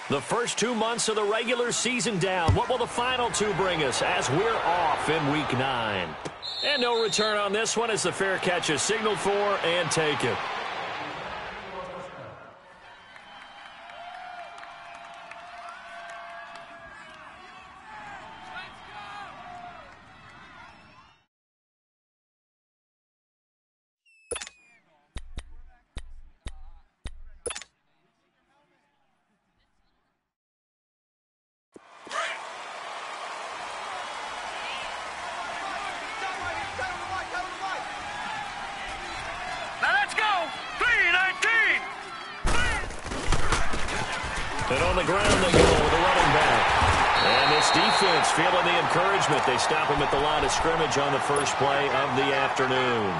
The first 2 months of the regular season down. What will the final two bring us as we're off in Week 9? And no return on this one as the fair catch is signaled for and taken. And on the ground they go with a running back. And this defense feeling the encouragement. They stop him at the line of scrimmage on the first play of the afternoon.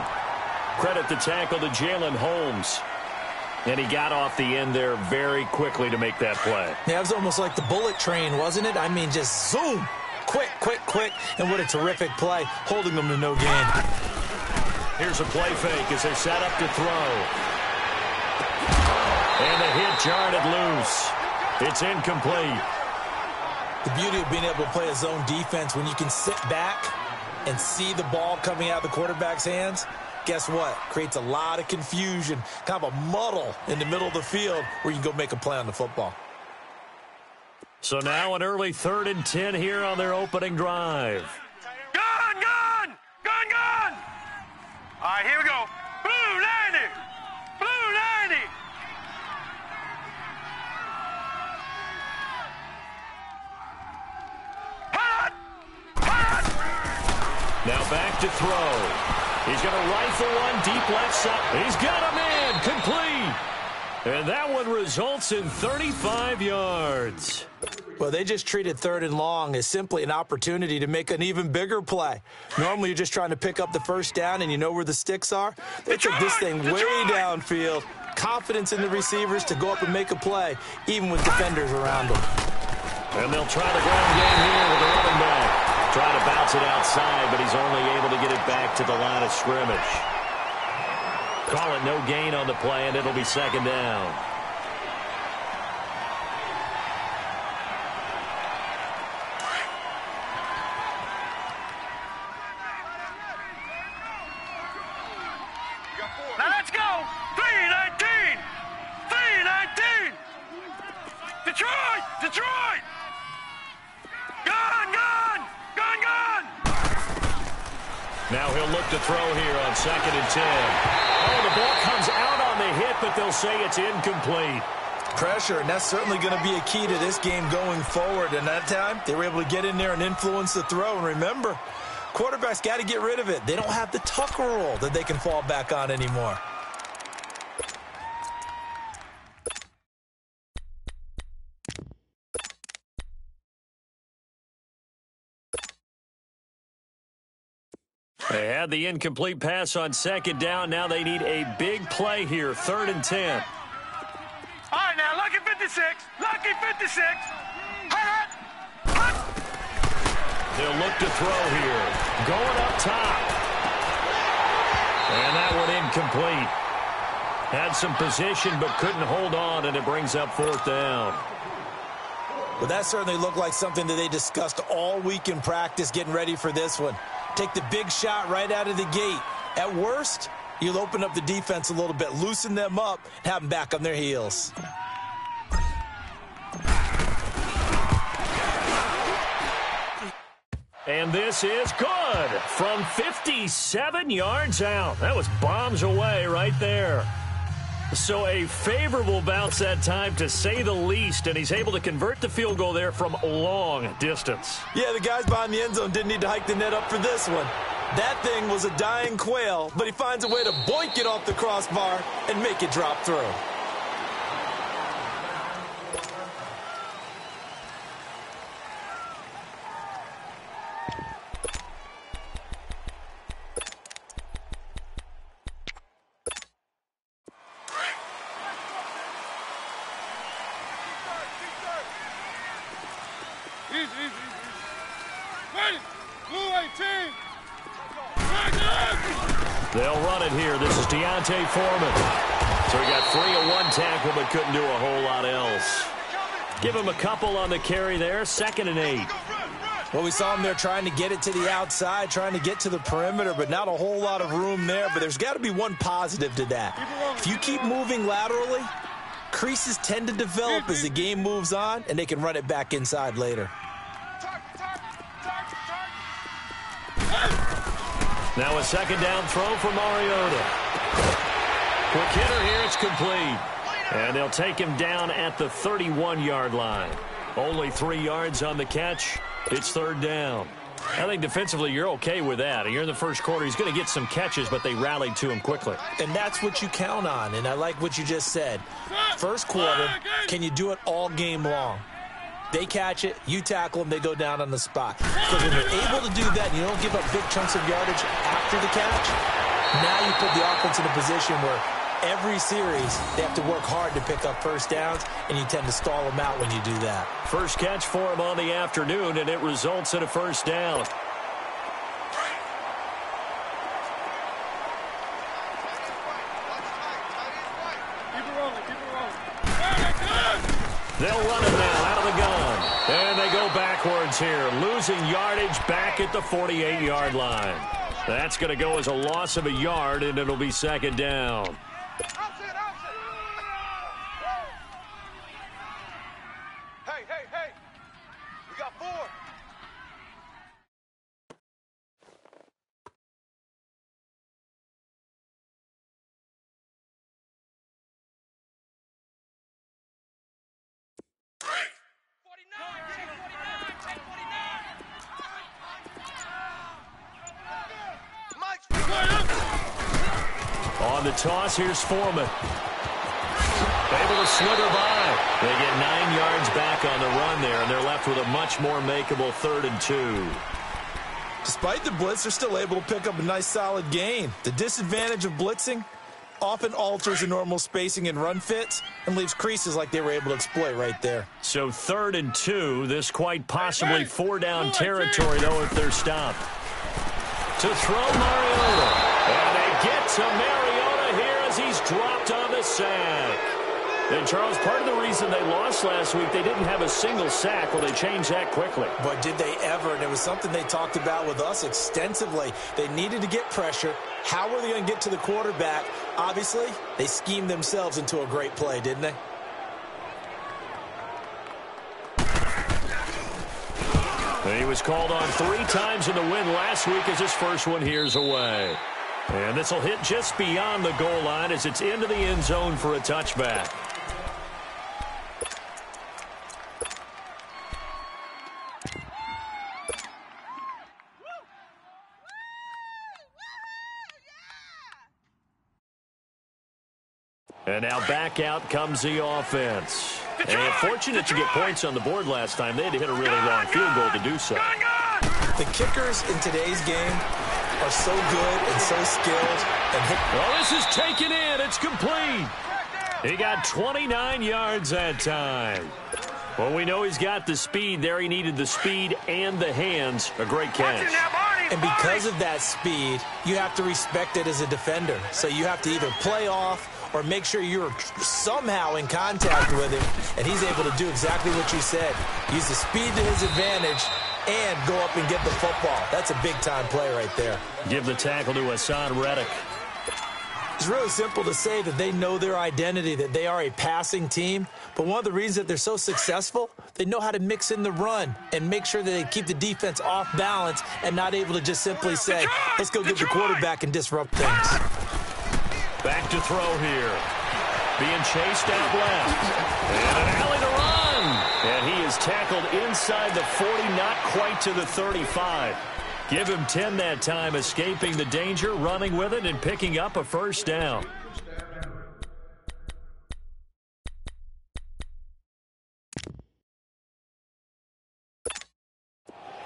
Credit the tackle to Jalen Holmes. And he got off the end there very quickly to make that play. Yeah, it was almost like the bullet train, wasn't it? I mean, just zoom. Quick, quick, quick. And what a terrific play, holding them to no gain. Here's a play fake as they're set up to throw. And the hit jarred it loose. It's incomplete. The beauty of being able to play a zone defense when you can sit back and see the ball coming out of the quarterback's hands, guess what? Creates a lot of confusion, kind of a muddle in the middle of the field where you can go make a play on the football. So now an early 3rd and 10 here on their opening drive. Gone, gone! Gone, gone! All right, here we go. Blue 90! Blue 90! Now back to throw. He's going to rifle one deep left side. He's got him in. Complete. And that one results in 35 yards. Well, they just treated 3rd and long as simply an opportunity to make an even bigger play. Normally, you're just trying to pick up the first down and you know where the sticks are. They took this thing way downfield. Confidence in the receivers to go up and make a play, even with defenders around them. And they'll try the ground game here with the running back. Try to bounce it outside, but he's only able to get it back to the line of scrimmage. Call it no gain on the play, and it'll be 2nd down. Now let's go! 3-19! 3-19! Detroit! Detroit! Gone, gone! Gone, gone! Now he'll look to throw here on 2nd and 10. Oh, the ball comes out on the hit, but they'll say it's incomplete. Pressure, and that's certainly going to be a key to this game going forward. And that time, they were able to get in there and influence the throw. And remember, quarterbacks got to get rid of it. They don't have the tuck rule that they can fall back on anymore. They had the incomplete pass on 2nd down. Now they need a big play here, 3rd and 10. All right, now, lucky 56. Lucky 56. Hut, hut. They'll look to throw here. Going up top. And that one incomplete. Had some position but couldn't hold on, and it brings up 4th down. Well, that certainly looked like something that they discussed all week in practice getting ready for this one. Take the big shot right out of the gate. At worst, you'll open up the defense a little bit, loosen them up, and have them back on their heels. And this is good from 57 yards out. That was bombs away right there. So a favorable bounce that time, to say the least, and he's able to convert the field goal there from long distance. Yeah, the guys behind the end zone didn't need to hike the net up for this one. That thing was a dying quail, but he finds a way to boink it off the crossbar and make it drop through. They'll run it here. This is Deontay Foreman. So he got free of one tackle but couldn't do a whole lot else. Give him a couple on the carry there, 2nd and 8. Well, we saw him there trying to get it to the outside, trying to get to the perimeter, but not a whole lot of room there. But there's got to be one positive to that. If you keep moving laterally, creases tend to develop as the game moves on, and they can run it back inside later. Now a 2nd down throw for Mariota. Quick hitter here, it's complete. And they'll take him down at the 31-yard line. Only 3 yards on the catch. It's 3rd down. I think defensively you're okay with that. You're in the first quarter. He's going to get some catches, but they rallied to him quickly. And that's what you count on, and I like what you just said. First quarter, can you do it all game long? They catch it, you tackle them, they go down on the spot. Because when you're able to do that and you don't give up big chunks of yardage after the catch, now you put the offense in a position where every series they have to work hard to pick up first downs, and you tend to stall them out when you do that. First catch for him on the afternoon, and it results in a 1st down. They'll run it now out of the gun. And they go backwards here, losing yardage back at the 48-yard line. That's going to go as a loss of a yard, and it'll be 2nd down. Hey, we got 4. On the toss, here's Foreman. Able to slither by. They get 9 yards back on the run there, and they're left with a much more makeable 3rd and 2. Despite the blitz, they're still able to pick up a nice solid gain. The disadvantage of blitzing often alters the normal spacing and run fits and leaves creases like they were able to exploit right there. So 3rd and 2, this quite possibly 4-down territory, though, if they're stopped. To throw Mariota. And they get to Mariota here as he's dropped on the sack. And, Charles, part of the reason they lost last week, they didn't have a single sack. Well, they changed that quickly. But did they ever? And it was something they talked about with us extensively. They needed to get pressure. How were they going to get to the quarterback? Obviously, they schemed themselves into a great play, didn't they? He was called on 3 times in the win last week as his first one here's away. And this will hit just beyond the goal line as it's into the end zone for a touchback. And now back out comes the offense. And fortunate to get points on the board last time. They had to hit a really long field goal to do so. The kickers in today's game are so good and so skilled. Well, this is taken in. It's complete. He got 29 yards that time. Well, we know he's got the speed there. He needed the speed and the hands. A great catch. And because of that speed, you have to respect it as a defender. So you have to either play off or make sure you're somehow in contact with him, and he's able to do exactly what you said. Use the speed to his advantage and go up and get the football. That's a big-time play right there. Give the tackle to Hassan Reddick. It's really simple to say that they know their identity, that they are a passing team. But one of the reasons that they're so successful, they know how to mix in the run and make sure that they keep the defense off balance and not able to just simply say, let's go get the quarterback and disrupt things. Back to throw here. Being chased out left. And an alley to run. And he is tackled inside the 40, not quite to the 35. Give him 10 that time, escaping the danger, running with it, and picking up a first down.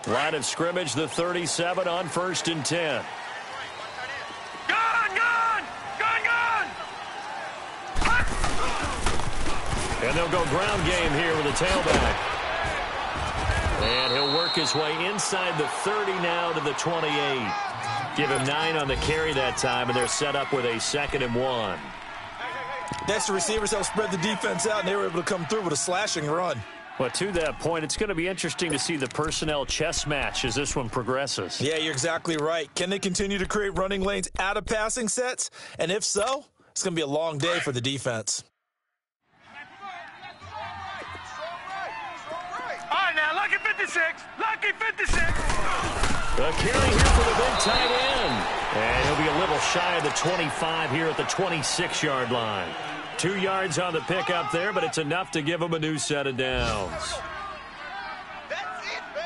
Line of scrimmage, the 37 on 1st and 10. And they'll go ground game here with a tailback. And he'll work his way inside the 30 now to the 28. Give him 9 on the carry that time, and they're set up with a 2nd and 1. Next, the receivers help spread the defense out, and they were able to come through with a slashing run. Well, to that point, it's going to be interesting to see the personnel chess match as this one progresses. Yeah, you're exactly right. Can they continue to create running lanes out of passing sets? And if so, it's going to be a long day for the defense. All right, now, lucky 56. Lucky 56. The carry here for the big tight end. And he'll be a little shy of the 25 here at the 26-yard line. 2 yards on the pickup there, but it's enough to give him a new set of downs. That's it, baby.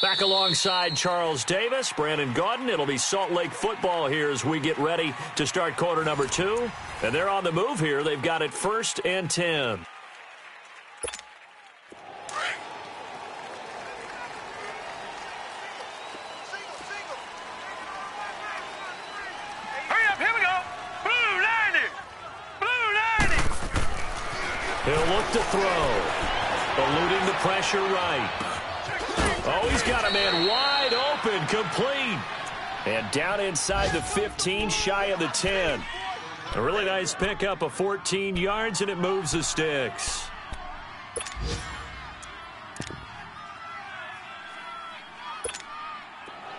Back alongside Charles Davis, Brandon Gaudin. It'll be Salt Lake football here as we get ready to start quarter number 2. And they're on the move here. They've got it 1st and 10. Hurry up, here we go. Blue 90. Blue 90. He'll look to throw. Eluding the pressure right. Oh, he's got a man wide open, complete. And down inside the 15, shy of the 10. A really nice pickup of 14 yards, and it moves the sticks.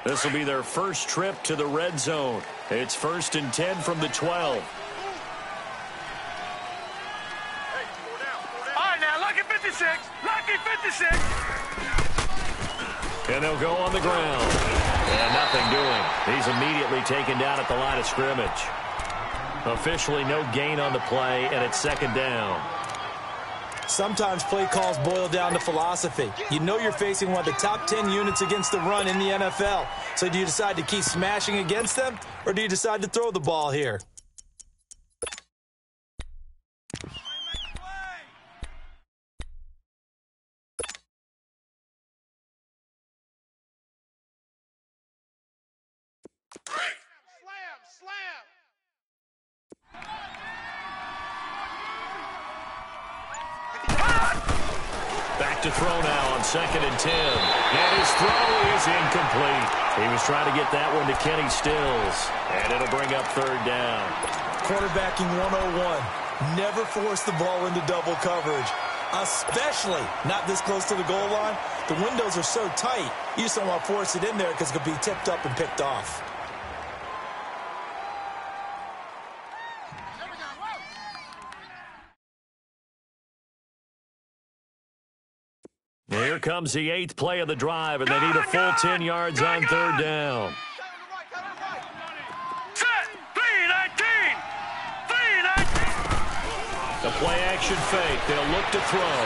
This will be their first trip to the red zone. It's 1st and 10 from the 12. All right, now, lucky 56. Lucky 56. And they'll go on the ground. And nothing doing. He's immediately taken down at the line of scrimmage. Officially no gain on the play, and it's 2nd down. Sometimes play calls boil down to philosophy. You know you're facing one of the top 10 units against the run in the NFL. So do you decide to keep smashing against them, or do you decide to throw the ball here? Back to throw now on 2nd and 10. And his throw is incomplete. He was trying to get that one to Kenny Stills. And it'll bring up 3rd down. Quarterbacking 101. Never force the ball into double coverage, especially not this close to the goal line. The windows are so tight, you just don't want to force it in there because it could be tipped up and picked off. Here comes the 8th play of the drive, and they need a full 10 yards on 3rd down. Set. 319. 319. The play-action fake. They'll look to throw.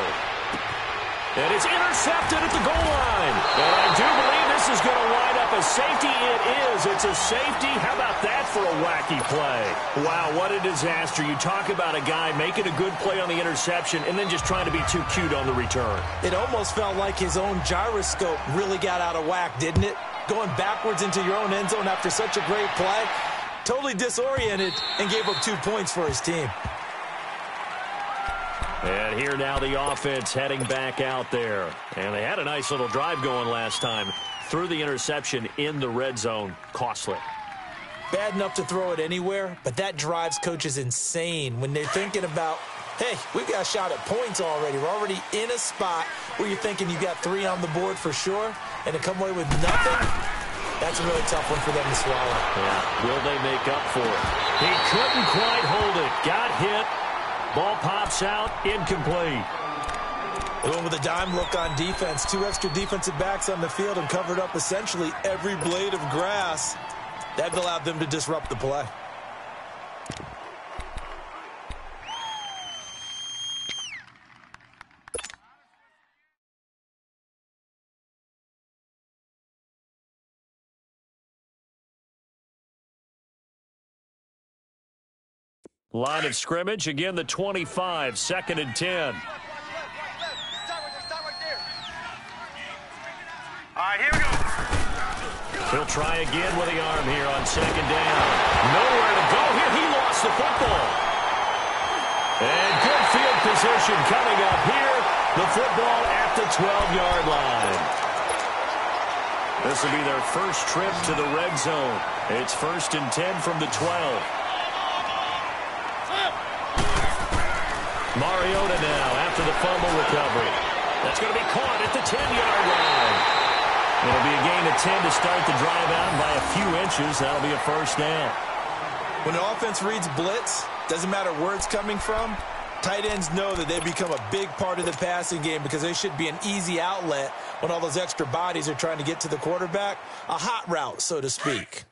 And it's intercepted at the goal line. And I do believe this is going to wind up a safety. It is. It's a safety. How about that for a wacky play? Wow, what a disaster. You talk about a guy making a good play on the interception and then just trying to be too cute on the return. It almost felt like his own gyroscope really got out of whack, didn't it? Going backwards into your own end zone after such a great play. Totally disoriented and gave up 2 points for his team. And here now the offense heading back out there. And they had a nice little drive going last time. Threw the interception in the red zone. Costly. Bad enough to throw it anywhere, but that drives coaches insane when they're thinking about, hey, we've got a shot at points already. We're already in a spot where you're thinking you got 3 on the board for sure, and to come away with nothing, that's a really tough one for them to swallow. Yeah, will they make up for it? He couldn't quite hold it. Got hit. Ball pops out, incomplete. Going with a dime look on defense. 2 extra defensive backs on the field and covered up essentially every blade of grass. That allowed them to disrupt the play. Line of scrimmage, again the 25, 2nd and 10. All right, here we go. He'll try again with the arm here on second down. Nowhere to go here. He lost the football. And good field position coming up here. The football at the 12-yard line. This will be their first trip to the red zone. It's 1st and 10 from the 12. Mariota now after the fumble recovery. That's going to be caught at the 10-yard line. It'll be a gain of 10 to start the drive out by a few inches. That'll be a first down. When the offense reads blitz, doesn't matter where it's coming from, tight ends know that they become a big part of the passing game because they should be an easy outlet when all those extra bodies are trying to get to the quarterback. A hot route, so to speak.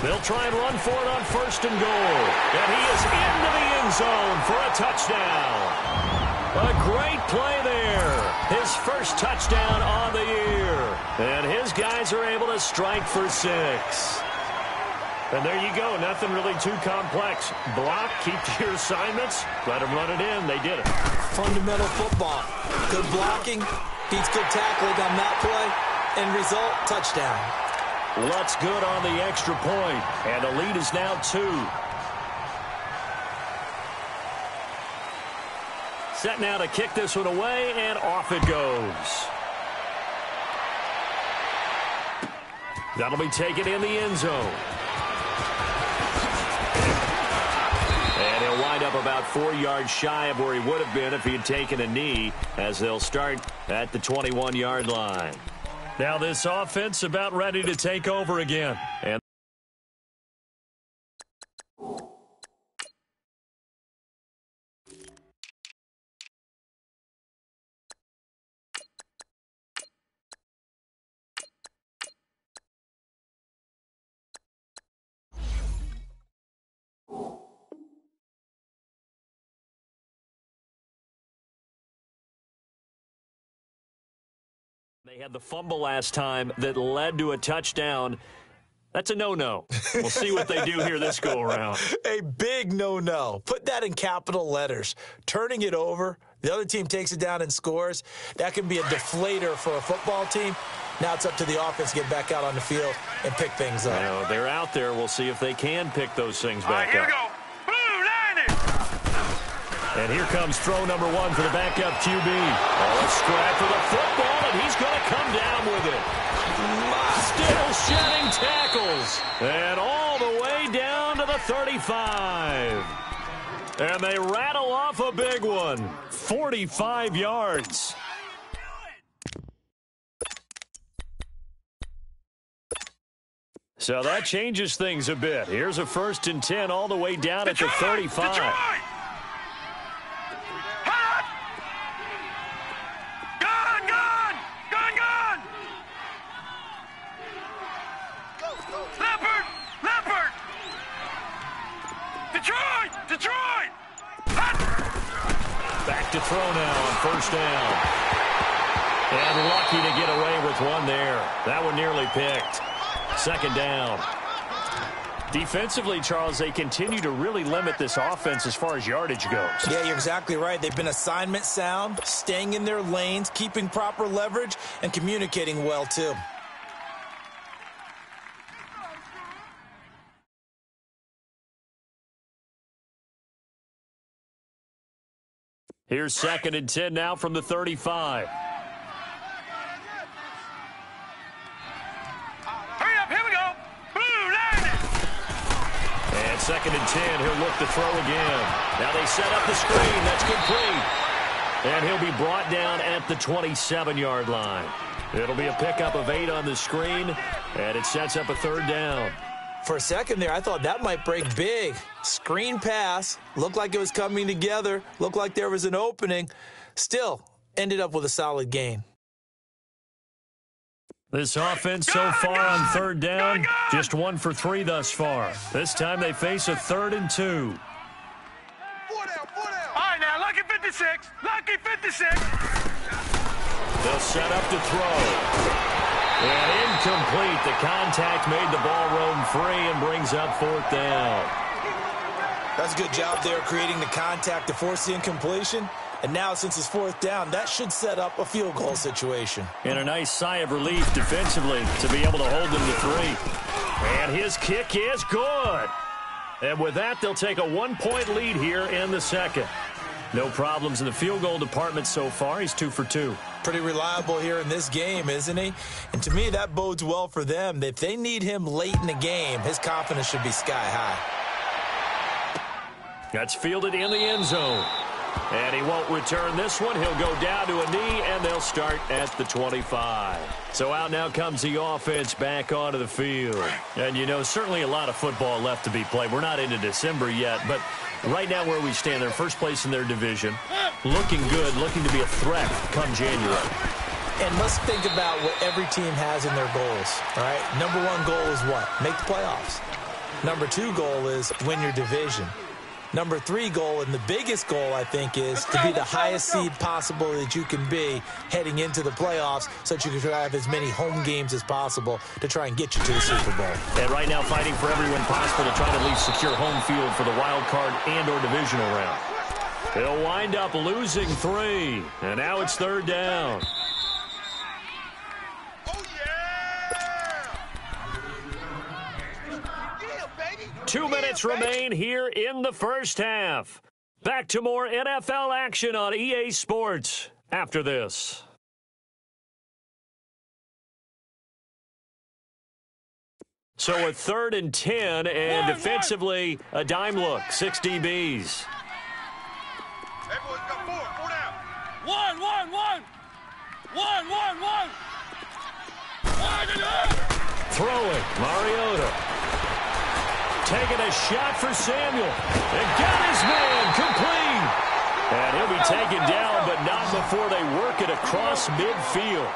They'll try and run for it on 1st and goal. And he is into the end zone for a touchdown. A great play there. His first touchdown on the year. And his guys are able to strike for 6. And there you go. Nothing really too complex. Block, keep to your assignments, let them run it in. They did it. Fundamental football. Good blocking, beats good tackling on that play. End result, touchdown. Lutz good on the extra point. And the lead is now 2. Set now to kick this one away, and off it goes. That'll be taken in the end zone. And he'll wind up about 4 yards shy of where he would have been if he had taken a knee, as they'll start at the 21-yard line. Now this offense about ready to take over again. And they had the fumble last time that led to a touchdown. That's a no-no. We'll see what they do here this go-around. A big no-no. Put that in capital letters. Turning it over, the other team takes it down and scores. That can be a deflator for a football team. Now it's up to the offense to get back out on the field and pick things up. Well, they're out there. We'll see if they can pick those things back here up. we go. And here comes throw number 1 for the backup QB. Oh, a scrap for the football, and he's going to come down with it. Still shedding tackles. And all the way down to the 35. And they rattle off a big one. 45 yards. So that changes things a bit. Here's a 1st and 10 all the way down at the 35. Detroit! Back to throw now on 1st down. And lucky to get away with one there. That one nearly picked. 2nd down. Defensively, Charles, they continue to really limit this offense as far as yardage goes. Yeah, you're exactly right. They've been assignment sound, staying in their lanes, keeping proper leverage, and communicating well, too. Here's 2nd and 10 now from the 35. Hurry up, here we go. Blue, landing. And 2nd and 10, he'll look to throw again. Now they set up the screen. That's complete. And he'll be brought down at the 27-yard line. It'll be a pickup of 8 on the screen, and it sets up a 3rd down. For a second there, I thought that might break big. Screen pass. Looked like it was coming together. Looked like there was an opening. Still, ended up with a solid gain. This offense so far on 3rd down, just 1 for 3 thus far. This time they face a 3rd and 2. 4 down, 4 down. All right, now, lucky 56. Lucky 56. They'll set up to throw. And incomplete. The contact made the ball roam free and brings up 4th down. That's a good job there creating the contact to force the incompletion. And now, since it's fourth down, that should set up a field goal situation. And a nice sigh of relief defensively to be able to hold them to 3. And his kick is good. And with that, they'll take a 1-point lead here in the second. No problems in the field goal department so far. He's 2 for 2. Pretty reliable here in this game, isn't he? And to me, that bodes well for them. If they need him late in the game, his confidence should be sky high. That's fielded in the end zone. And he won't return this one. He'll go down to a knee, and they'll start at the 25. So out now comes the offense back onto the field. And, you know, certainly a lot of football left to be played. We're not into December yet, but right now where we stand, they're first place in their division. Looking good, looking to be a threat come January. And let's think about what every team has in their goals, all right? Number 1 goal is what? Make the playoffs. Number 2 goal is win your division. Number 3 goal, and the biggest goal, I think, is to be the highest seed possible that you can be heading into the playoffs so that you can have as many home games as possible to try and get you to the Super Bowl. And right now fighting for every win possible to try to at least secure home field for the wild card and or divisional round. They'll wind up losing 3, and now it's third down. 2 minutes remain here in the first half. Back to more NFL action on EA Sports after this. So a 3rd and 10, and defensively a dime look. 6 DBs. Everyone's got 4 down. 1. Throwing, Mariota. Taking a shot for Samuel. And got his man complete. And he'll be taken down, but not before they work it across midfield.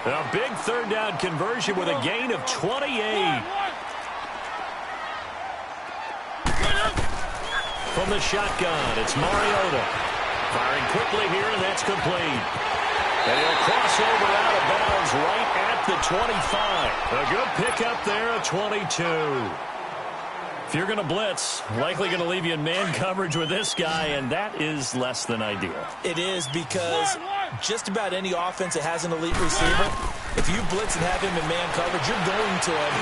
A big third down conversion with a gain of 28. From the shotgun, it's Mariota. Firing quickly here, and that's complete. And he'll cross over out of bounds right at the 25. A good pickup there at 22. If you're going to blitz, likely going to leave you in man coverage with this guy, and that is less than ideal. It is, because just about any offense that has an elite receiver, if you blitz and have him in man coverage, you're going to him,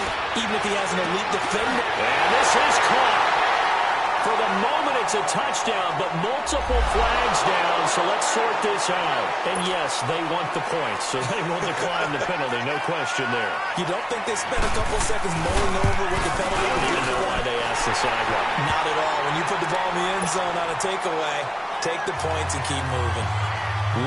even if he has an elite defender. And this is caught. For the moment, it's a touchdown, but multiple flags down, so let's sort this out. And yes, they want the points, so they will decline the penalty, no question there. You don't think they spent a couple seconds mulling over what the penalty I would don't be? even know why they asked the sideline. Not at all. When you put the ball in the end zone on a takeaway, take the points and keep moving.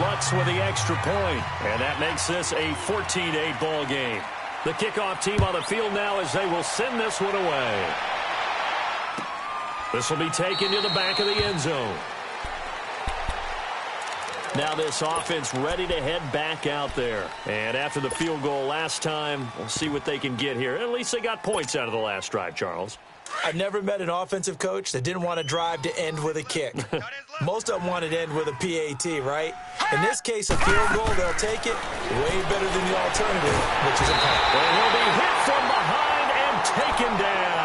Lutz with the extra point, and that makes this a 14-8 ball game. The kickoff team on the field now as they will send this one away. This will be taken to the back of the end zone. Now this offense ready to head back out there. And after the field goal last time, we'll see what they can get here. At least they got points out of the last drive, Charles. I've never met an offensive coach that didn't want to drive to end with a kick. Most of them want to end with a PAT, right? In this case, a field goal, they'll take it way better than the alternative, which is a punt. And he'll be hit from behind and taken down.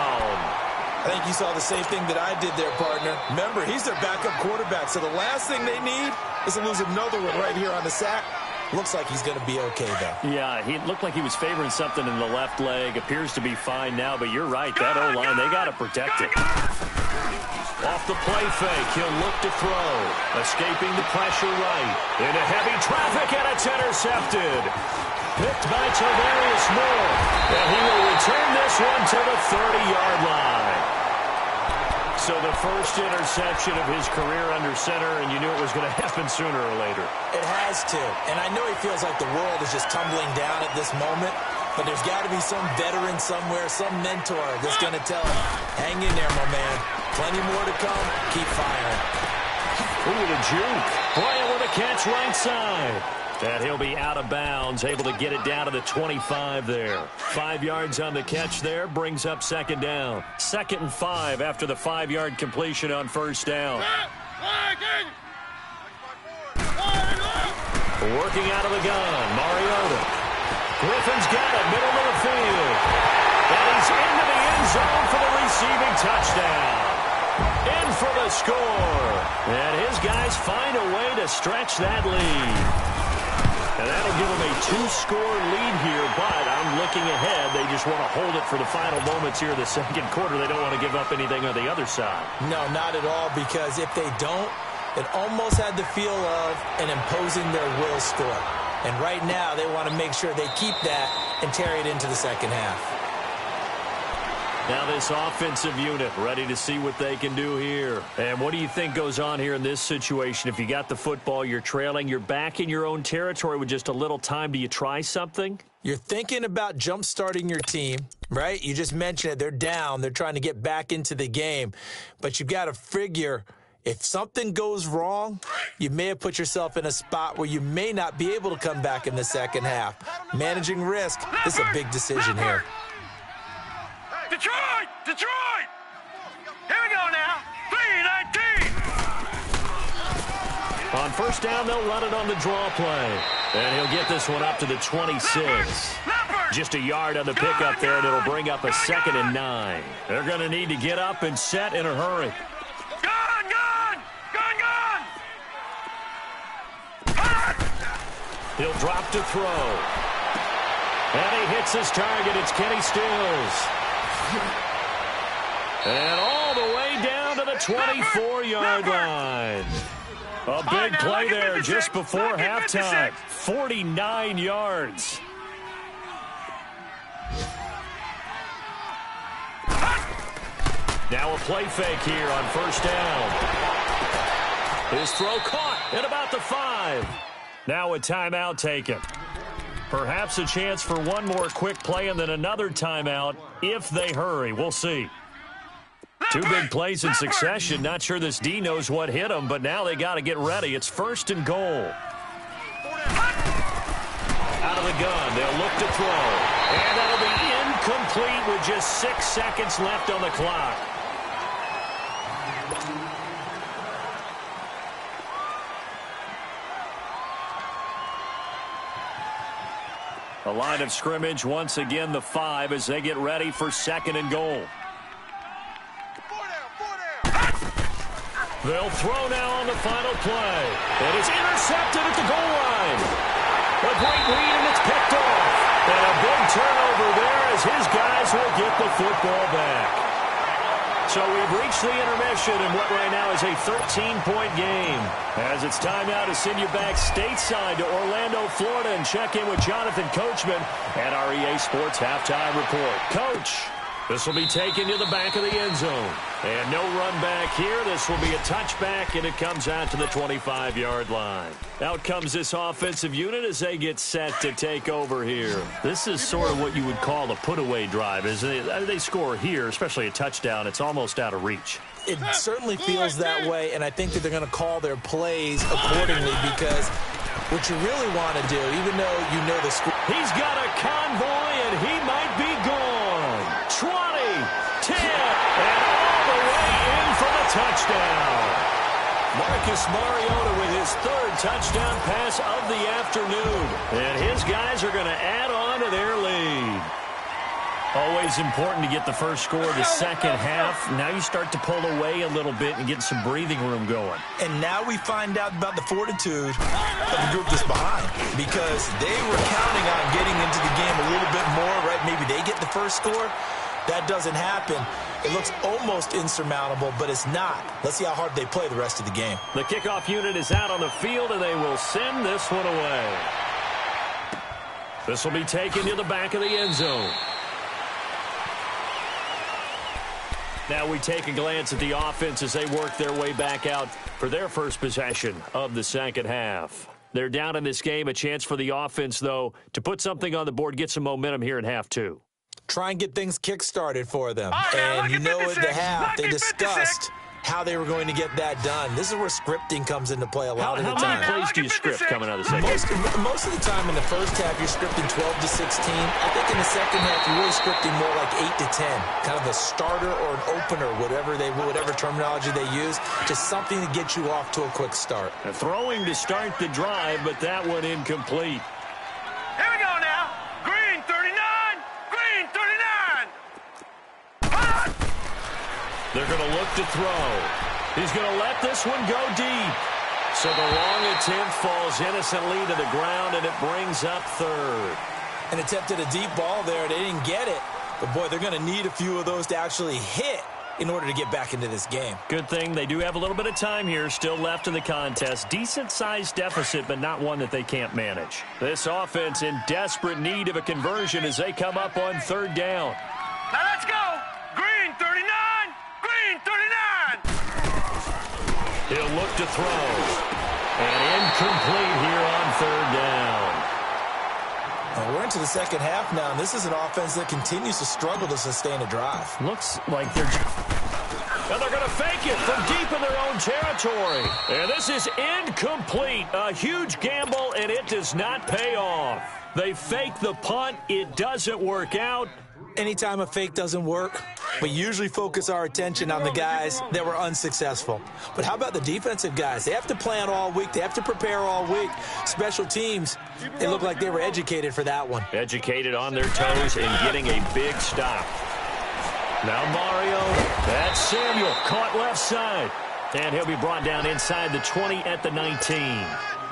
I think you saw the same thing that I did there, partner. Remember, he's their backup quarterback, so the last thing they need is to lose another one right here on the sack. Looks like he's going to be okay, though. Yeah, he looked like he was favoring something in the left leg. Appears to be fine now, but you're right. That O-line, they got to protect it. Off the play fake, he'll look to throw. Escaping the pressure right. Into heavy traffic, and it's intercepted. Picked by Tavarius Moore. And he will return this one to the 30-yard line. So the first interception of his career under center, and you knew it was going to happen sooner or later. It has to. And I know he feels like the world is just tumbling down at this moment, but there's got to be some veteran somewhere, some mentor that's going to tell him, hang in there, my man. Plenty more to come. Keep firing. Ooh, the juke. Bryant with a catch right side. And he'll be out of bounds, able to get it down to the 25 there. 5 yards on the catch there, brings up second down. 2nd and 5 after the 5-yard completion on first down. Working out of the gun, Mariota. Griffin's got it, middle of the field. And he's into the end zone for the receiving touchdown. End to score. And his guys find a way to stretch that lead. And that'll give them a 2-score lead here, but I'm looking ahead. They just want to hold it for the final moments here in the second quarter. They don't want to give up anything on the other side. No, not at all, because if they don't, it almost had the feel of an imposing their will score. And right now, they want to make sure they keep that and carry it into the second half. Now this offensive unit ready to see what they can do here. And what do you think goes on here in this situation? If you got the football, you're trailing, you're back in your own territory with just a little time. Do you try something? You're thinking about jump-starting your team, right? You just mentioned it. They're down. They're trying to get back into the game. But you've got to figure if something goes wrong, you may have put yourself in a spot where you may not be able to come back in the second half. Managing risk, this is a big decision here. Detroit! Detroit! Here we go now. 3-19. On first down, they'll run it on the draw play. And he'll get this one up to the 26. Just a yard on the pickup there, and it'll bring up a 2nd and 9. They're going to need to get up and set in a hurry. Gun! He'll drop to throw. And he hits his target. It's Kenny Stills. And all the way down to the 24-yard line. A big play there just before halftime. 49 yards. Now a play fake here on first down. His throw caught at about the 5. Now a timeout taken. Perhaps a chance for one more quick play and then another timeout if they hurry. We'll see. 2 big plays in succession. Not sure this D knows what hit him, but now they got to get ready. It's 1st and goal. Out of the gun, they'll look to throw. And that'll be incomplete with just 6 seconds left on the clock. The line of scrimmage, once again, the 5 as they get ready for 2nd and goal. They'll throw now on the final play. And it's intercepted at the goal line. A great read, and it's picked off. And a big turnover there as his guys will get the football back. So we've reached the intermission in what right now is a 13-point game. As it's time now to send you back stateside to Orlando, Florida, and check in with Jonathan Coachman at our EA Sports Halftime Report. Coach, this will be taken to the back of the end zone. And no run back here. This will be a touchback, and it comes out to the 25-yard line. Out comes this offensive unit as they get set to take over here. This is sort of what you would call a put-away drive, isn't it? They score here, especially a touchdown. It's almost out of reach. It certainly feels that way, and I think that they're going to call their plays accordingly because what you really want to do, even though you know the score. He's got a convoy, and he might be gone. 20, 10, and all the way in for the touchdown. Marcus Mariota with his 3rd touchdown pass of the afternoon. And his guys are going to add on to their lead. Always important to get the first score of the second half. Now you start to pull away a little bit and get some breathing room going. And now we find out about the fortitude of the group that's behind because they were counting on getting into the game a little bit more, right? Maybe they get the first score. That doesn't happen. It looks almost insurmountable, but it's not. Let's see how hard they play the rest of the game. The kickoff unit is out on the field, and they will send this one away. This will be taken to the back of the end zone. Now we take a glance at the offense as they work their way back out for their first possession of the second half. They're down in this game. A chance for the offense, though, to put something on the board, get some momentum here in half 2. Try and get things kick-started for them. Right, and you know at the 56, half, they 56. discussed how they were going to get that done. This is where scripting comes into play a lot of the How many time. plays do you script coming out of the second? Most of the time in the first half, you're scripting 12 to 16. I think in the second half, you're really scripting more like 8 to 10. Kind of a starter or an opener, whatever terminology they use, just something to get you off to a quick start. Throwing to start the drive, but that one incomplete. Here we go now. Green 39. Green 39. They're going to look to throw. He's going to let this one go deep. So the long attempt falls innocently to the ground, and it brings up third. And attempted a deep ball there. They didn't get it. But, boy, they're going to need a few of those to actually hit in order to get back into this game. Good thing they do have a little bit of time here still left in the contest. Decent-sized deficit, but not one that they can't manage. This offense in desperate need of a conversion as they come up on third down. Now let's go. Green 39. Green 39. He'll look to throw. And incomplete here on third down. Well, we're into the second half now, and this is an offense that continues to struggle to sustain a drive. Looks like they're going to fake it from deep in their own territory. And this is incomplete. A huge gamble, and it does not pay off. They fake the punt. It doesn't work out. Anytime a fake doesn't work, we usually focus our attention on the guys that were unsuccessful. But how about the defensive guys? They have to plan all week. They have to prepare all week. Special teams, they look like they were educated for that one. Educated on their toes and getting a big stop. Now Mario, that's Samuel, caught left side. And he'll be brought down inside the 20 at the 19.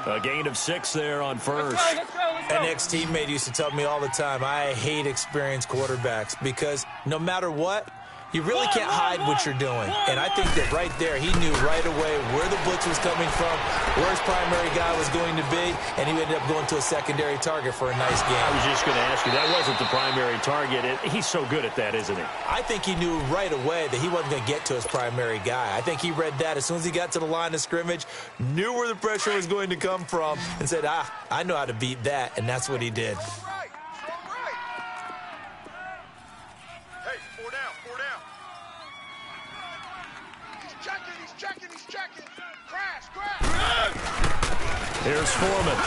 A gain of 6 there on first. An ex-teammate used to tell me all the time, I hate experienced quarterbacks because no matter what, you really can't hide what you're doing. And I think that right there, he knew right away where the blitz was coming from, where his primary guy was going to be, and he ended up going to a secondary target for a nice game. I was just going to ask you, that wasn't the primary target. He's so good at that, isn't he? I think he knew right away that he wasn't going to get to his primary guy. I think he read that as soon as he got to the line of scrimmage, knew where the pressure was going to come from, and said, I know how to beat that, and that's what he did. Here's Foreman.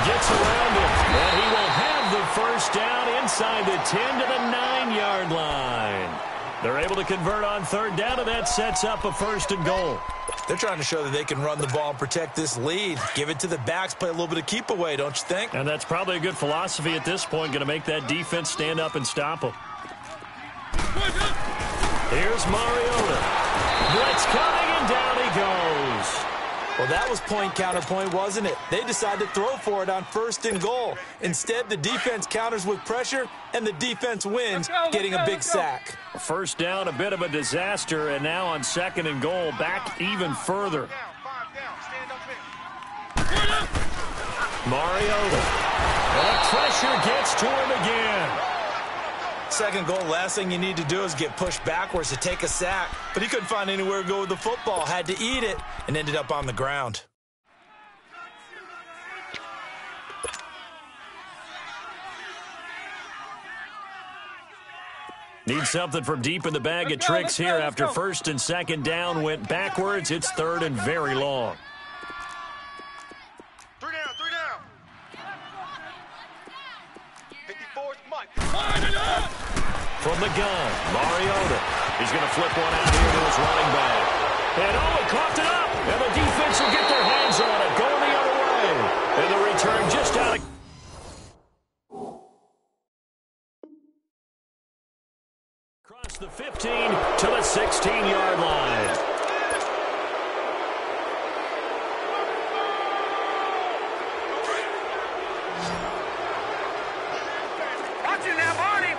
Gets around him, and he will have the first down inside the 10 to the 9-yard line. They're able to convert on third down, and that sets up a 1st and goal. They're trying to show that they can run the ball and protect this lead. Give it to the backs, play a little bit of keep away, don't you think? And that's probably a good philosophy at this point, going to make that defense stand up and stop them. Here's Mariota. Blitz coming, and down he goes. Well, that was point counterpoint, wasn't it? They decided to throw for it on 1st and goal. Instead, the defense counters with pressure, and the defense wins, getting a big sack. First down, a bit of a disaster, and now on 2nd and goal, back even further. Mariota. The pressure gets to him again. 2nd goal, last thing you need to do is get pushed backwards to take a sack. But he couldn't find anywhere to go with the football, had to eat it, and ended up on the ground. Need something from deep in the bag of tricks here after 1st and 2nd down went backwards. It's 3rd and very long. 3 down. 54's Mike. From the gun, Mariota. He's going to flip one out here to his running back. And Owen coughed it up. And the defense will get their hands on it, going the other way. And the return just out of... Across the 15 to the 16-yard line. Watch it now, Barney.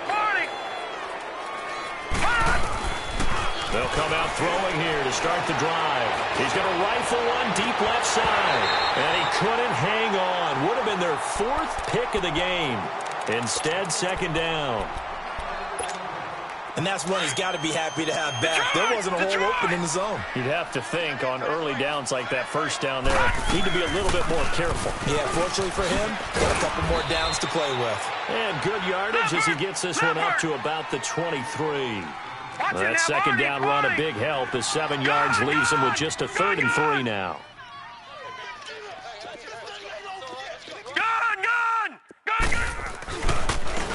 They'll come out throwing here to start the drive. He's going to rifle one deep left side. And he couldn't hang on. Would have been their 4th pick of the game. Instead, 2nd down. And that's one he's got to be happy to have back. There wasn't a hole open in the zone. You'd have to think on early downs like that 1st down there, need to be a little bit more careful. Yeah, fortunately for him, got a couple more downs to play with. And good yardage as he gets this one up to about the 23. That 2nd down run a big help as 7 yards leaves him with just a 3rd and 3 now. Gun!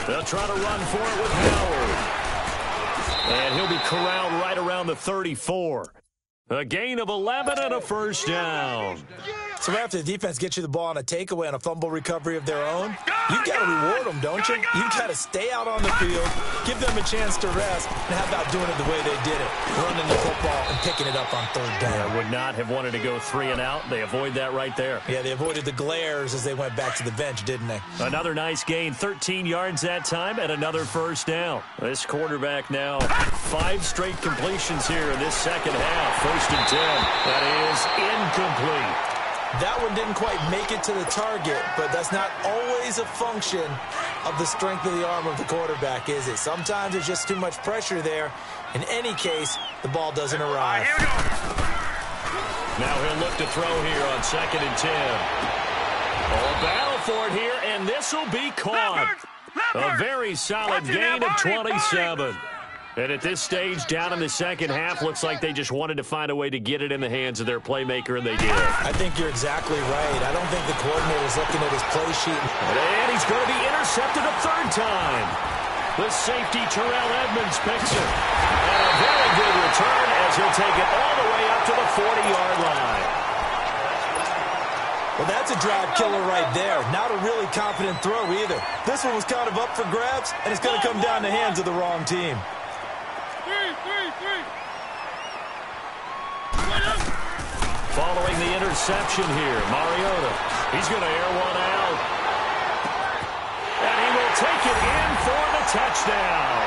They'll try to run for it with Howard. And he'll be corralled right around the 34. A gain of 11 and a 1st down. So right after the defense gets you the ball on a takeaway and a fumble recovery of their own, you've got to reward them, don't you? You've got to stay out on the field, give them a chance to rest, and how about doing it the way they did it, running the football and picking it up on third down. Yeah, would not have wanted to go 3 and out. They avoid that right there. Yeah, they avoided the glares as they went back to the bench, didn't they? Another nice gain, 13 yards that time, and another first down. This quarterback now 5 straight completions here in this second half. 1st and 10. That is incomplete. That one didn't quite make it to the target, but that's not always a function of the strength of the arm of the quarterback, is it? Sometimes there's just too much pressure there. In any case, the ball doesn't arrive. Here we go. Now he'll look to throw here on 2nd and 10. Oh, a battle for it here, and this will be caught. A very solid gain of 27. And at this stage, down in the second half, looks like they just wanted to find a way to get it in the hands of their playmaker, and they did. I think you're exactly right. I don't think the coordinator's looking at his play sheet. And he's going to be intercepted a 3rd time. The safety, Terrell Edmonds, picks it. And a very good return as he'll take it all the way up to the 40-yard line. Well, that's a drive killer right there. Not a really confident throw either. This one was kind of up for grabs, and it's going to come down the hands of the wrong team. Following the interception here, Mariota. He's going to air one out. And he will take it in for the touchdown.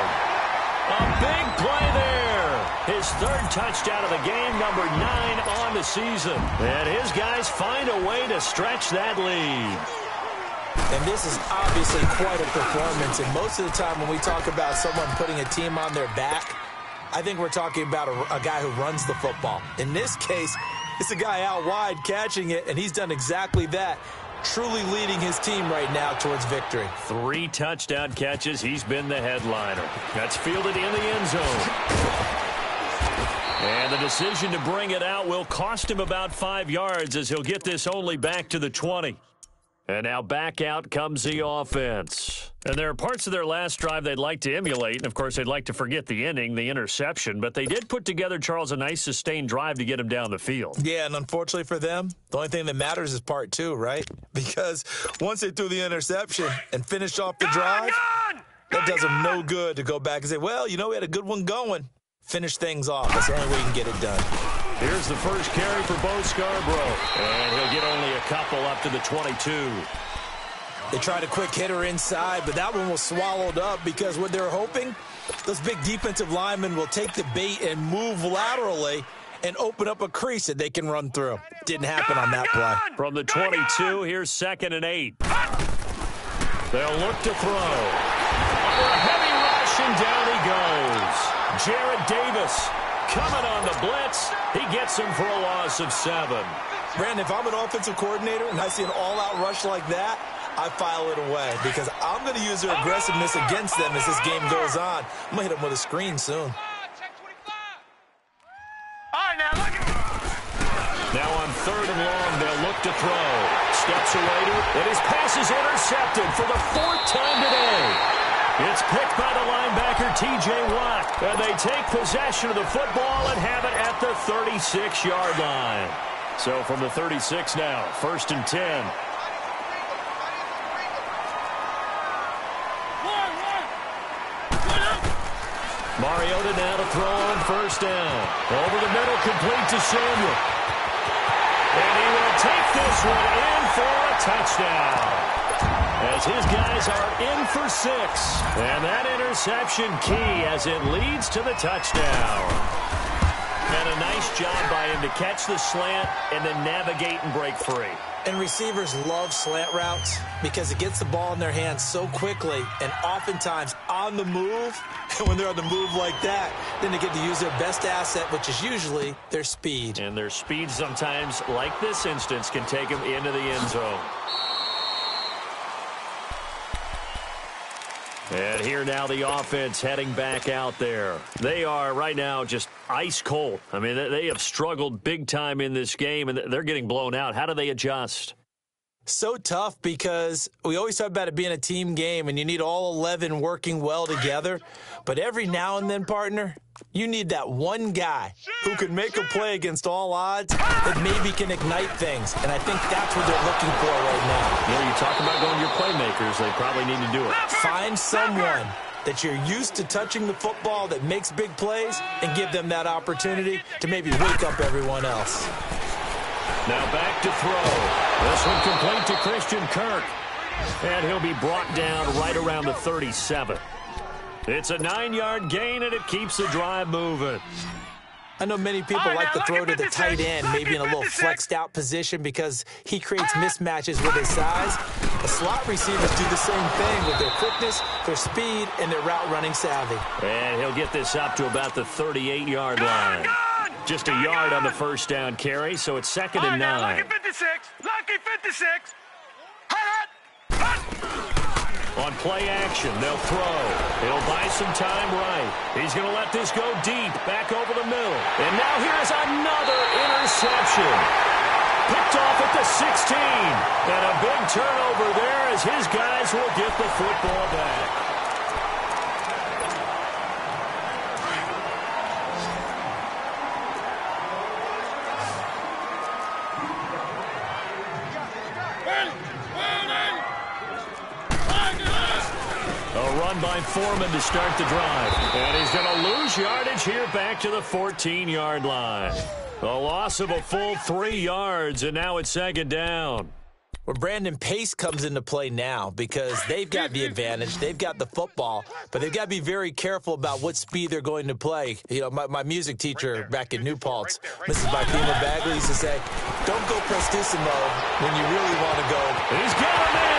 A big play there. His 3rd touchdown of the game, number 9 on the season. And his guys find a way to stretch that lead. And this is obviously quite a performance. And most of the time when we talk about someone putting a team on their back, I think we're talking about a guy who runs the football. In this case, it's a guy out wide catching it, and he's done exactly that, truly leading his team right now towards victory. 3 touchdown catches. He's been the headliner. That's fielded in the end zone. And the decision to bring it out will cost him about 5 yards as he'll get this only back to the 20. And now back out comes the offense. And there are parts of their last drive they'd like to emulate. And, of course, they'd like to forget the inning, the interception. But they did put together, Charles, a nice sustained drive to get him down the field. Yeah, and unfortunately for them, the only thing that matters is part 2, right? Because once they threw the interception and finished off the drive, that does them no good to go back and say, well, you know, we had a good one going. Finish things off. That's the only way you can get it done. Here's the first carry for Bo Scarborough. And he'll get only a couple up to the 22. They tried a quick hitter inside, but that one was swallowed up because what they're hoping, those big defensive linemen will take the bait and move laterally and open up a crease that they can run through. Didn't happen on that play. From the 22, here's 2nd and 8. They'll look to throw. Under a heavy rush, and down he goes. Jarrett Davis coming on the blitz. He gets him for a loss of 7. Brandon, if I'm an offensive coordinator and I see an all-out rush like that, I file it away because I'm going to use their aggressiveness against them as this game goes on. I'm going to hit them with a screen soon. All right, now look at Now on 3rd and long, they'll look to throw. Steps away to it, and his pass is intercepted for the 4th time today. It's picked by the linebacker, T.J. Watt. And they take possession of the football and have it at the 36-yard line. So from the 36 now, 1st and 10. Mariota now to throw on 1st down. Over the middle, complete to Samuel. And he will take this one in for a touchdown. As his guys are in for 6. And that interception key as it leads to the touchdown. And a nice job by him to catch the slant and then navigate and break free. And receivers love slant routes because it gets the ball in their hands so quickly and oftentimes on the move. And when they're on the move like that, then they get to use their best asset, which is usually their speed. And their speed sometimes, like this instance, can take them into the end zone. And here now the offense heading back out there. They are right now just ice cold. I mean, they have struggled big time in this game, and they're getting blown out. How do they adjust? So tough because we always talk about it being a team game and you need all 11 working well together. But every now and then, partner, you need that one guy who can make a play against all odds that maybe can ignite things. And I think that's what they're looking for right now. Yeah, you talk about going to your playmakers. They probably need to do it. Find someone that you're used to touching the football that makes big plays and give them that opportunity to maybe wake up everyone else. Now back to throw. This one complete to Christian Kirk. And he'll be brought down right around the 37. It's a 9-yard gain, and it keeps the drive moving. I know many people like to throw to the tight end, maybe in a little flexed out position because he creates mismatches with his size. The slot receivers do the same thing with their quickness, their speed, and their route running savvy. And he'll get this up to about the 38-yard line. Just a yard on the first down carry, so it's 2nd and 9. Lucky 56. Lucky 56. On play action, they'll throw. He'll buy some time right. He's going to let this go deep, back over the middle. And now here's another interception. Picked off at the 16. And a big turnover there as his guys will get the football back. By Foreman to start the drive. And he's going to lose yardage here back to the 14-yard line. A loss of a full 3 yards, and now it's 2nd down. Well, Brandon, pace comes into play now because they've got the advantage. They've got the football, but they've got to be very careful about what speed they're going to play. You know, my music teacher back in New Paltz, Mrs. Barthema Bagley, used to say, don't go prestissimo when you really want to go. He's got him in.